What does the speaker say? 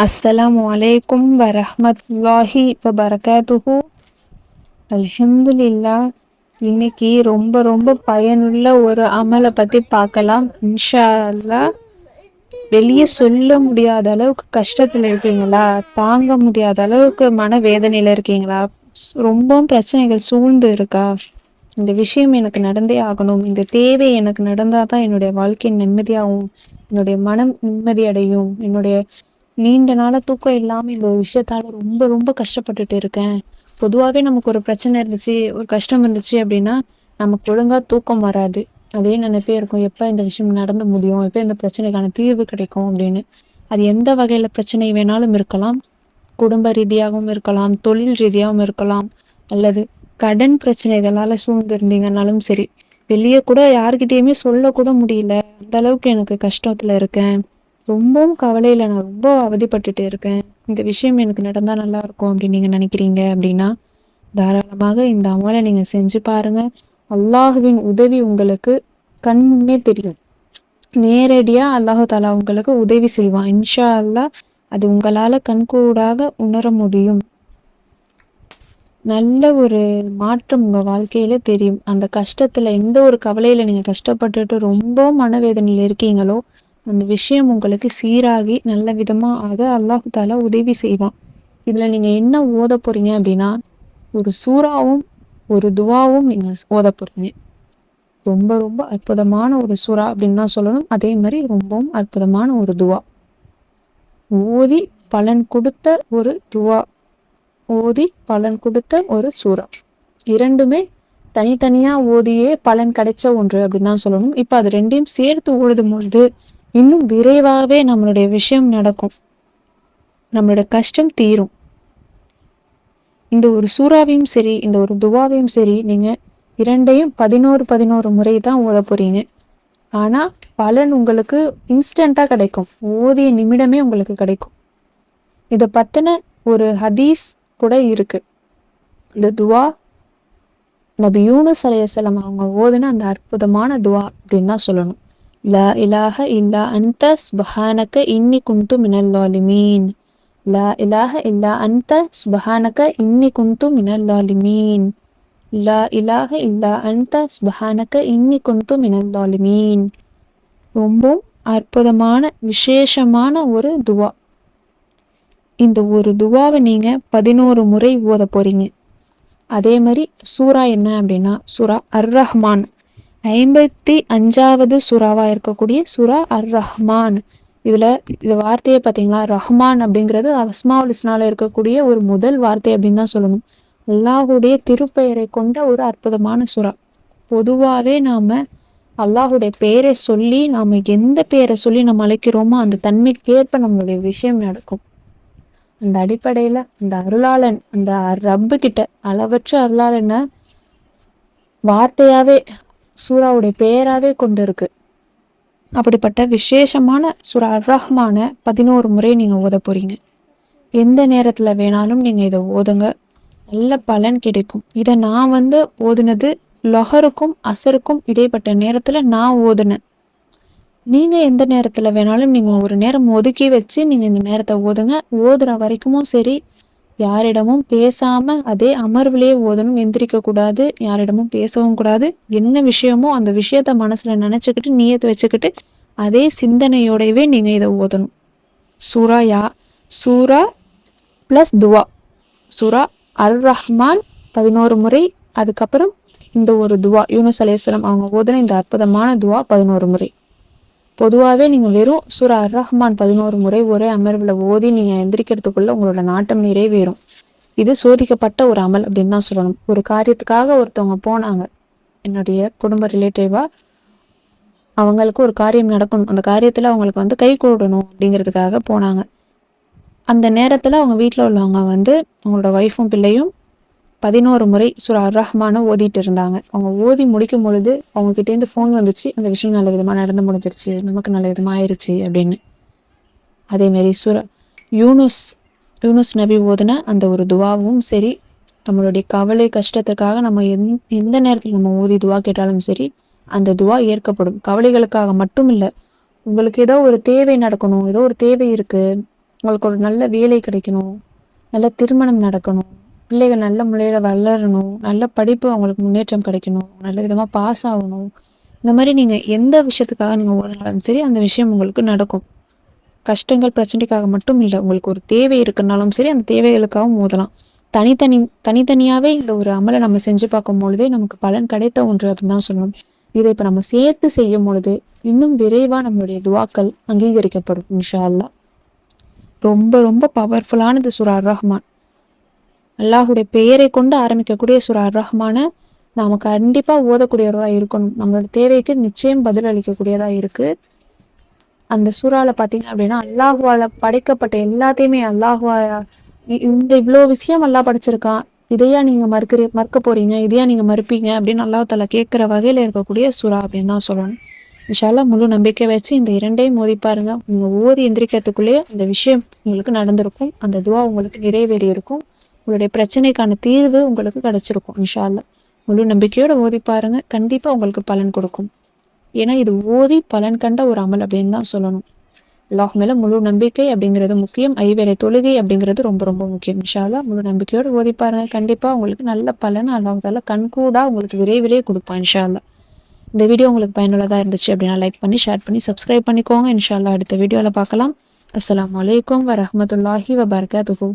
அஸ்ஸலாமு அலைக்கும் வரஹ்மத்துல்லாஹி வபரகாத்துஹு. அல்ஹம்துலில்லாஹ். இன்னைக்கு ரொம்ப ரொம்ப பயனுள்ள ஒரு அமலை பத்தி பார்க்கலாம் இன்ஷா அல்லாஹ். வெளியே சொல்ல முடியாத அளவுக்கு கஷ்டத்துல இருக்கீங்களா? தாங்க முடியாத அளவுக்கு மனவேதனையில இருக்கீங்களா? ரொம்பவும் பிரச்சனைகள் சூழ்ந்து இருக்கா? இந்த விஷயம் எனக்கு நடந்தே ஆகணும், இந்த தேவை எனக்கு நடந்தாதான் என்னுடைய வாழ்க்கை நிம்மதியாகும், என்னுடைய மனம் நிம்மதி அடையும், என்னுடைய நீண்ட நாள தூக்கம் இல்லாம இந்த ஒரு விஷயத்தால ரொம்ப ரொம்ப கஷ்டப்பட்டுட்டு இருக்கேன். பொதுவாவே நமக்கு ஒரு பிரச்சனை இருந்துச்சு, ஒரு கஷ்டம் இருந்துச்சு அப்படின்னா நமக்கு ஒழுங்கா தூக்கம் வராது. அதே நினைப்பே இருக்கும், எப்ப இந்த விஷயம் நடந்து முடியும், எப்ப இந்த பிரச்சனைக்கான தீர்வு கிடைக்கும் அப்படின்னு. அது எந்த வகையில பிரச்சனை வேணாலும் இருக்கலாம். குடும்ப ரீதியாகவும் இருக்கலாம், தொழில் ரீதியாகவும் இருக்கலாம், அல்லது கடன் பிரச்சனைகளால சூழ்ந்து இருந்தீங்கன்னாலும் சரி. வெளியே கூட யாருக்கிட்டேயுமே சொல்லக்கூட முடியல, அந்த அளவுக்கு எனக்கு கஷ்டத்துல இருக்கேன், ரொம்பவும் கவலையில நான் ரொம்ப அவதிப்பட்டுட்டு இருக்கேன், இந்த விஷயம் எனக்கு நடந்தா நல்லா இருக்கும் அப்படின்னு நீங்க நினைக்கிறீங்க அப்படின்னா தாராளமாக இந்த அமலை நீங்க செஞ்சு பாருங்க. அல்லாஹுவின் உதவி உங்களுக்கு கண் முன்னே தெரியும். நேரடியா அல்லாஹு தாலா உங்களுக்கு உதவி செய்வான் இன்ஷா அல்லாஹ். அது உங்களால கண்கூடாக உணர முடியும். நல்ல ஒரு மாற்றம் உங்க வாழ்க்கையில தெரியும். அந்த கஷ்டத்துல எந்த ஒரு கவலையில நீங்க கஷ்டப்பட்டுட்டு ரொம்ப மனவேதனையில இருக்கீங்களோ அந்த விஷயம் உங்களுக்கு சீராகி நல்ல விதமா ஆக அல்லாஹு தாலா உதவி செய்வான். இதுல நீங்க என்ன ஓத போறீங்க அப்படின்னா ஒரு சூறாவும் ஒரு துவாவும் நீங்க ஓத போறீங்க. ரொம்ப ரொம்ப அற்புதமான ஒரு சூறா அப்படின்னு தான் சொல்லணும். அதே மாதிரி ரொம்பவும் அற்புதமான ஒரு துவா. ஓதி பலன் கொடுத்த ஒரு துவா, ஓதி பலன் கொடுத்த ஒரு சூறா. இரண்டுமே தனித்தனியா ஓதியே பலன் கிடைச்ச ஒன்று அப்படின்னு தான் சொல்லணும். இப்ப அது ரெண்டையும் சேர்த்து ஓதும் பொழுது இன்னும் விரைவாகவே நம்மளுடைய விஷயம் நடக்கும், நம்மளோட கஷ்டம் தீரும். இந்த ஒரு சூறாவையும் சரி, இந்த ஒரு துவாவையும் சரி, நீங்க இரண்டையும் 11 முறை தான் ஓத போறீங்க. ஆனா பலன் உங்களுக்கு இன்ஸ்டண்டா கிடைக்கும், ஓதிய நிமிடமே உங்களுக்கு கிடைக்கும். இத பத்தின ஒரு ஹதீஸ் கூட இருக்கு. இந்த துவா நபி யூனுஸ் அலைஹிஸ்ஸலாம் அவங்க ஓதுன அந்த அற்புதமான துவா அப்படின்னு தான் சொல்லணும். லா இலாஹ இல்லா அன்த சுப்ஹானக இன்னி குன்து மினல் ஸாலிமீன். லா இலாஹ இல்லா அன்த சுப்ஹானக இன்னி குன்து மினல் ஸாலிமீன். லா இலாஹ இல்லா அன்த சுப்ஹானக இன்னி குன்து மினல் ஸாலிமீன். ரொம்ப அற்புதமான விசேஷமான ஒரு துவா. இந்த ஒரு துவாவை நீங்க 11 முறை ஓத போறீங்க. அதே மாதிரி சூரா என்ன அப்படின்னா சூரா அர் ரஹ்மான், 55வது சூறாவா இருக்கக்கூடிய சூரா அர் ரஹ்மான். இது வார்த்தையை பார்த்தீங்களா, ரஹ்மான் அப்படிங்கிறது அஸ்மாவுல் ஹுஸ்னால இருக்கக்கூடிய ஒரு முதல் வார்த்தை அப்படின்னு தான் சொல்லணும். அல்லாஹுடைய திருப்பெயரை கொண்ட ஒரு அற்புதமான சூறா. பொதுவாகவே நாம அல்லாஹுடைய பெயரை சொல்லி நாம எந்த பெயரை சொல்லி நம்ம அழைக்கிறோமோ அந்த தன்மைக்கேற்ப நம்மளுடைய விஷயம் நடக்கும். அந்த அடிப்படையில அந்த அருளாளன், அந்த ரப்பு கிட்ட அளவற்ற அருளாளன வார்த்தையாவே சூறாவுடைய பெயராவே கொண்டு இருக்கு. அப்படிப்பட்ட விசேஷமான சூரா அர் ரஹ்மான 11 முறை நீங்க ஓத போறீங்க. எந்த நேரத்துல வேணாலும் நீங்க இதை ஓதுங்க, நல்ல பலன் கிடைக்கும். இதை நான் ஓதுனது லொஹருக்கும் அசருக்கும் இடைப்பட்ட நேரத்துல நான் ஓதுனேன். நீங்க எந்த நேரத்துல வேணாலும் நீங்க ஒரு நேரம் ஒதுக்கி வச்சு நீங்க இந்த நேரத்தை ஓதுங்க. ஓதுற வரைக்கும் சரி, யாரிடமும் பேசாம அதே அமர்விலே ஓதணும், எந்திரிக்க கூடாது, யாரிடமும் பேசவும் கூடாது. என்ன விஷயமோ அந்த விஷயத்த மனசுல நினைச்சுக்கிட்டு நியத்து வச்சுக்கிட்டு அதே சிந்தனையோடவே நீங்க இதை ஓதணும். சூரா பிளஸ் துவா, சூரா அர் ரஹ்மான் 11 முறை, அதுக்கப்புறம் இந்த ஒரு துவா யூனுஸ் அலைஹிஸ்ஸலாம் அவங்க ஓதுன இந்த அற்புதமான துவா 11 முறை. பொதுவாகவே நீங்கள் வெறும் சூரா அர் ரஹ்மான் 11 முறை ஒரே அமர்வில் ஓதி நீங்கள் எந்திரிக்கிறதுக்குள்ள உங்களோட நாட்டம் நிறைவேறும். இது சோதிக்கப்பட்ட ஒரு அமல் அப்படின்னு தான் சொல்லணும். ஒரு காரியத்துக்காக ஒருத்தவங்க போனாங்க, என்னுடைய குடும்ப ரிலேட்டிவா. அவங்களுக்கு ஒரு காரியம் நடக்கணும், அந்த காரியத்தில் அவங்களுக்கு கை கூடணும் அப்படிங்கிறதுக்காக போனாங்க. அந்த நேரத்தில் அவங்க வீட்டில் உள்ளவங்க அவங்களோட ஒய்ஃபும் பிள்ளையும் 11 முறை சூரா அர் ரஹ்மான ஓதிட்டு இருந்தாங்க. அவங்க ஓதி முடிக்கும் பொழுது அவங்க கிட்டேருந்து ஃபோன் வந்துச்சு, அந்த விஷயம் நல்ல விதமாக நடந்து முடிஞ்சிருச்சு, நமக்கு நல்ல விதமாக ஆயிடுச்சு அப்படின்னு. அதேமாரி சூரா யூனுஸ் நபி ஓதுன அந்த ஒரு துவாவும் சரி, நம்மளுடைய கவலை கஷ்டத்துக்காக நம்ம எந்த நேரத்தில் நம்ம ஓதி துவா கேட்டாலும் சரி, அந்த துவா ஏற்கப்படும். கவலைகளுக்காக மட்டும் இல்லை, உங்களுக்கு ஏதோ ஒரு தேவை நடக்கணும், ஏதோ ஒரு தேவை இருக்கு, உங்களுக்கு ஒரு நல்ல வேலை கிடைக்கணும், நல்ல திருமணம் நடக்கணும், பிள்ளைகள் நல்ல முறையில் வளரணும், நல்ல படிப்பு அவங்களுக்கு முன்னேற்றம் கிடைக்கணும், நல்ல விதமாக பாஸ் ஆகணும். இந்த மாதிரி நீங்கள் எந்த விஷயத்துக்காக நீங்கள் ஓதினாலும் சரி அந்த விஷயம் உங்களுக்கு நடக்கும். கஷ்டங்கள் பிரச்சனைக்காக மட்டும் இல்லை, உங்களுக்கு ஒரு தேவை இருக்குன்னாலும் சரி அந்த தேவைகளுக்காகவும் ஓதலாம். தனித்தனியாகவே இந்த ஒரு அமலை நம்ம செஞ்சு பார்க்கும் பொழுதே நமக்கு பலன் கிடைத்த ஒன்று அப்படின்னு தான் சொல்லணும். இதை இப்போ நம்ம சேர்த்து செய்யும் பொழுது இன்னும் விரைவாக நம்மளுடைய துவாக்கள் அங்கீகரிக்கப்படும் இன்ஷா அல்லாஹ். ரொம்ப ரொம்ப பவர்ஃபுல்லானது சூரா அர் ரஹ்மான். அல்லாஹுடைய பெயரை கொண்டு ஆரம்பிக்கக்கூடிய சூரா அர் ரஹ்மான நாம கண்டிப்பா ஓதக்கூடியவர்களாக இருக்கணும். நம்மளோட தேவைக்கு நிச்சயம் பதில் அளிக்கக்கூடியதா இருக்கு. அந்த சூறால பாத்தீங்க அப்படின்னா அல்லாஹுவால படைக்கப்பட்ட எல்லாத்தையுமே இந்த இவ்வளோ விஷயம் அல்லாஹ் படைச்சிருக்கான், இதையா நீங்க மறுக்க போறீங்க, இதையா நீங்க மறுப்பீங்க அப்படின்னு அல்லாஹ் தாலா கேட்கிற வகையில இருக்கக்கூடிய சூறா அப்படின்னு தான் சொல்லணும். இன்ஷா அல்லாஹ் முழு நம்பிக்கை வச்சு இந்த இரண்டையும் ஓதி பாருங்க. நீங்க ஓதி எந்திரிக்கிறதுக்குள்ளேயே அந்த விஷயம் உங்களுக்கு நடந்திருக்கும், அந்த துவா உங்களுக்கு நிறைவேறி இருக்கும், உங்களுடைய பிரச்சனைக்கான தீர்வு உங்களுக்கு கிடைச்சிருக்கும். இன்ஷா அல்லாஹ் முழு நம்பிக்கையோட ஓதி பாருங்க, கண்டிப்பா உங்களுக்கு பலன் கொடுக்கும். ஏன்னா இது ஓதி பலன் கண்ட ஒரு அமல் அப்படின்னு தான் சொல்லணும். அல்லாஹ் மேல முழு நம்பிக்கை அப்படிங்கிறது முக்கியம். ஐவேளை தொழுகை அப்படிங்கிறது ரொம்ப ரொம்ப முக்கியம். இன்ஷா அல்லாஹ் முழு நம்பிக்கையோடு ஓதி பாருங்க, கண்டிப்பா உங்களுக்கு நல்ல பலன் அல்லாஹ் தாலா கண்கூடா உங்களுக்கு விரைவிலே கொடுப்பான் இன்ஷா அல்லாஹ். இந்த வீடியோ உங்களுக்கு பயனுள்ளதாக இருந்துச்சு அப்படின்னா லைக் பண்ணி ஷேர் பண்ணி சப்ஸ்கிரைப் பண்ணிக்கோங்க. இன்ஷா அல்லாஹ் அடுத்த வீடியோவில் பார்க்கலாம். அஸ்ஸலாமு அலைக்கும் வரஹ்மத்துல்லாஹி வபரகாத்துஹு.